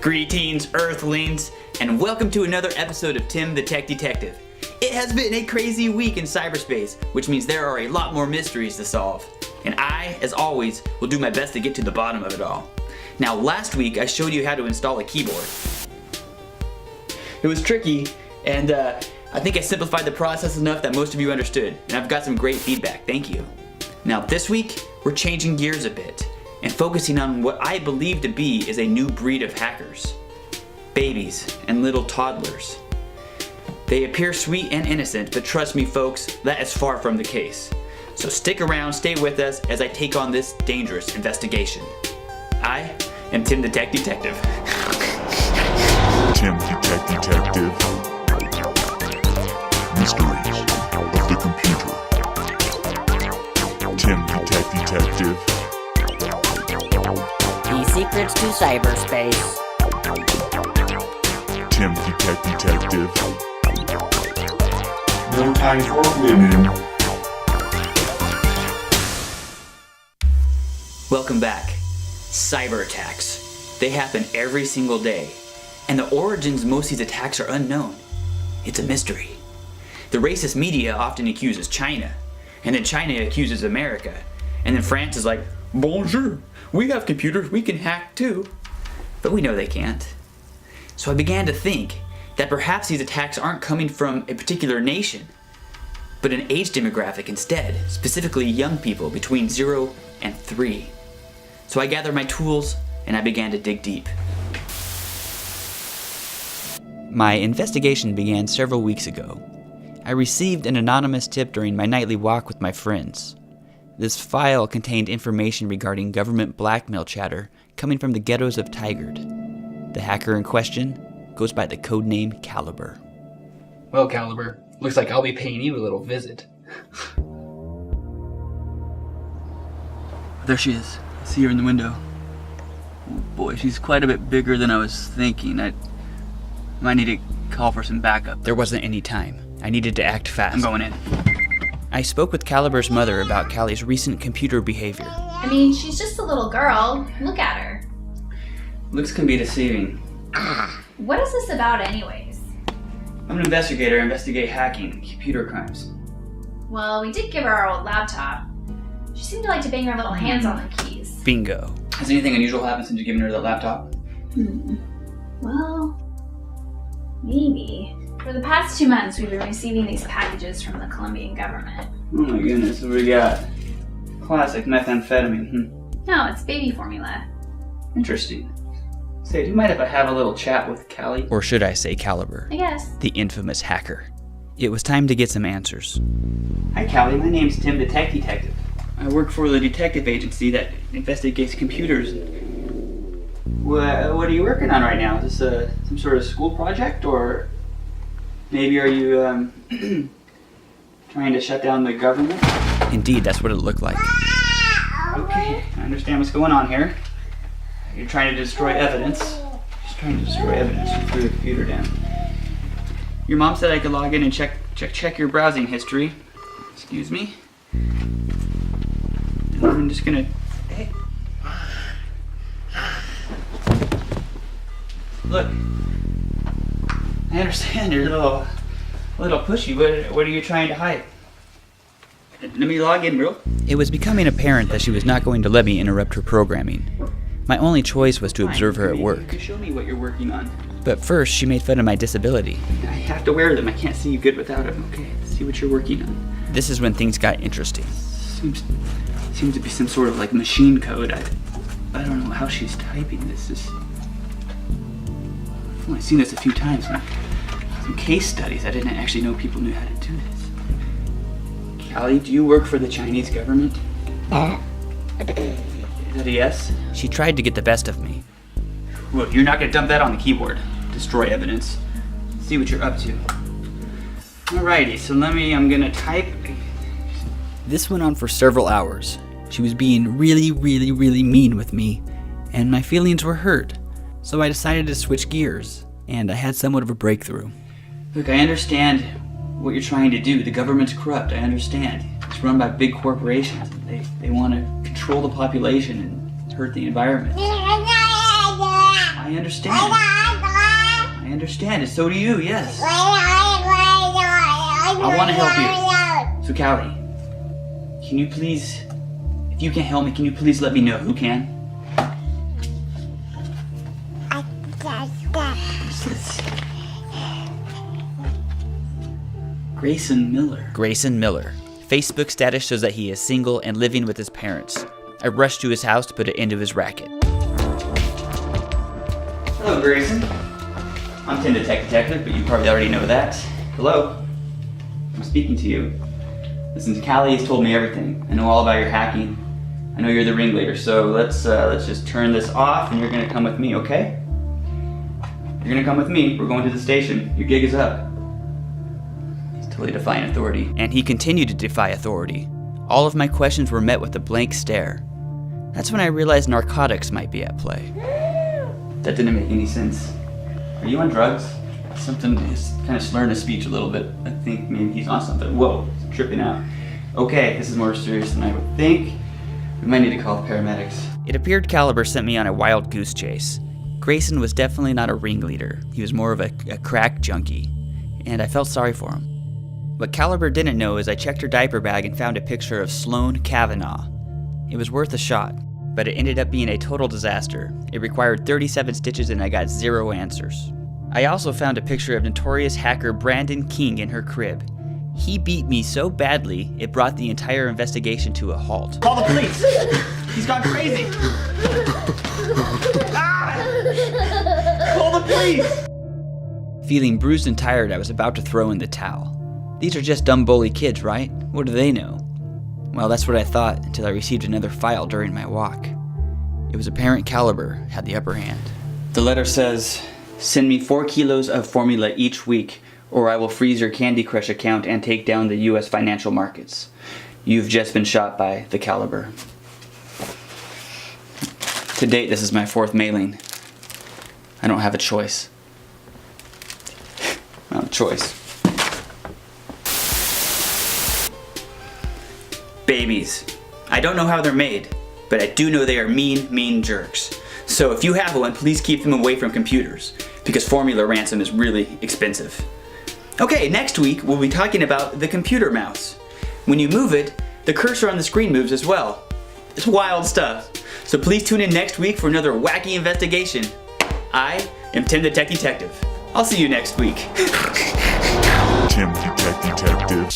Greetings, Earthlings, and welcome to another episode of Tim the Tech Detective. It has been a crazy week in cyberspace, which means there are a lot more mysteries to solve. And I, as always, will do my best to get to the bottom of it all. Now, last week I showed you how to install a keyboard. It was tricky, and I think I simplified the process enough that most of you understood, and I've got some great feedback, thank you. Now, this week, we're changing gears a bit, and focusing on what I believe to be is a new breed of hackers. Babies and little toddlers. They appear sweet and innocent, but trust me folks, that is far from the case. So stick around, stay with us as I take on this dangerous investigation. I am Tim the Tech Detective. Tim the Tech Detective. Mysteries of the computer. Tim the Tech Detective. The secrets to cyberspace. Tim the Tech Detective. No time for women. Welcome back. Cyber attacks. They happen every single day. And the origins of most of these attacks are unknown. It's a mystery. The racist media often accuses China. And then China accuses America. And then France is like, bonjour, we have computers, we can hack too. But we know they can't. So I began to think that perhaps these attacks aren't coming from a particular nation, but an age demographic instead, specifically young people between 0 and 3. So I gathered my tools and I began to dig deep. My investigation began several weeks ago. I received an anonymous tip during my nightly walk with my friends. This file contained information regarding government blackmail chatter coming from the ghettos of Tigard. The hacker in question goes by the codename Caliber. Well, Caliber, looks like I'll be paying you a little visit. There she is. I see her in the window. Oh boy, she's quite a bit bigger than I was thinking. I might need to call for some backup. There wasn't any time. I needed to act fast. I'm going in. I spoke with Caliber's mother about Callie's recent computer behavior. I mean, she's just a little girl. Look at her. Looks can be deceiving. What is this about anyways? I'm an investigator. I investigate hacking and computer crimes. Well, we did give her our old laptop. She seemed to like to bang her little hands on the keys. Bingo. Has anything unusual happened since you've given her the laptop? Well, maybe. For the past 2 months, we've been receiving these packages from the Colombian government. Oh my goodness, what do we got? Classic methamphetamine. No, it's baby formula. Interesting. Say, do you mind if I have a little chat with Callie? Or should I say Caliber? I guess. The infamous hacker. It was time to get some answers. Hi Callie, my name's Tim the Tech Detective. I work for the detective agency that investigates computers. What are you working on right now? Is this some sort of school project, or maybe are you trying to shut down the government? Indeed, that's what it looked like. Okay, I understand what's going on here. You're trying to destroy evidence. Just trying to destroy evidence through the computer down. Your mom said I could log in and check your browsing history. Excuse me. And I'm just gonna. Hey. Look. I understand you're a little pushy. What are you trying to hide? Let me log in, bro. It was becoming apparent that she was not going to let me interrupt her programming. My only choice was to observe her at work. Show me what you're working on. But first, she made fun of my disability. I have to wear them. I can't see you good without them. Okay, let's see what you're working on. This is when things got interesting. Seems to be some sort of like machine code. I don't know how she's typing this. I've only seen this a few times. Some case studies. I didn't actually know people knew how to do this. Callie, do you work for the Chinese government? Is that a yes? She tried to get the best of me. Well, you're not gonna dump that on the keyboard. Destroy evidence. See what you're up to. Alrighty, so I'm gonna type. This went on for several hours. She was being really, really, really mean with me, and my feelings were hurt. So I decided to switch gears, and I had somewhat of a breakthrough. Look, I understand what you're trying to do. The government's corrupt, I understand. It's run by big corporations. They want to control the population and hurt the environment. I I understand. I understand, and so do you, yes. I want to help you. So, Callie, can you please, if you can't help me, can you please let me know who can? Grayson Miller. Grayson Miller. Facebook status shows that he is single and living with his parents. I rushed to his house to put an end to his racket. Hello, Grayson. I'm Tim the Tech Detective, but you probably already know that. Hello. I'm speaking to you. Listen, Callie has told me everything. I know all about your hacking. I know you're the ringleader, so let's just turn this off and you're gonna come with me, okay? You're gonna come with me. We're going to the station. Your gig is up. He's totally defying authority. And he continued to defy authority. All of my questions were met with a blank stare. That's when I realized narcotics might be at play. That didn't make any sense. Are you on drugs? Something is kind of slurring his speech a little bit. I think maybe he's on something. Whoa, he's tripping out. Okay, this is more serious than I would think. We might need to call the paramedics. It appeared Caliber sent me on a wild goose chase. Grayson was definitely not a ringleader. He was more of a crack junkie, and I felt sorry for him. What Caliber didn't know is I checked her diaper bag and found a picture of Sloane Kavanaugh. It was worth a shot, but it ended up being a total disaster. It required 37 stitches and I got 0 answers. I also found a picture of notorious hacker Brandon King in her crib. He beat me so badly, it brought the entire investigation to a halt. Call the police! He's gone crazy! Ah! Call the police! Feeling bruised and tired, I was about to throw in the towel. These are just dumb bully kids, right? What do they know? Well, that's what I thought until I received another file during my walk. It was apparent Caliber had the upper hand. The letter says, send me 4 kilos of formula each week, or I will freeze your Candy Crush account and take down the U.S. financial markets. You've just been shot by the Caliber. To date, this is my 4th mailing. I don't have a choice. I don't have a choice. Babies. I don't know how they're made, but I do know they are mean, mean jerks. So if you have one, please keep them away from computers, because formula ransom is really expensive. Okay, next week we'll be talking about the computer mouse. When you move it, the cursor on the screen moves as well. It's wild stuff. So please tune in next week for another wacky investigation. I am Tim the Tech Detective. I'll see you next week. Tim the Tech Detective.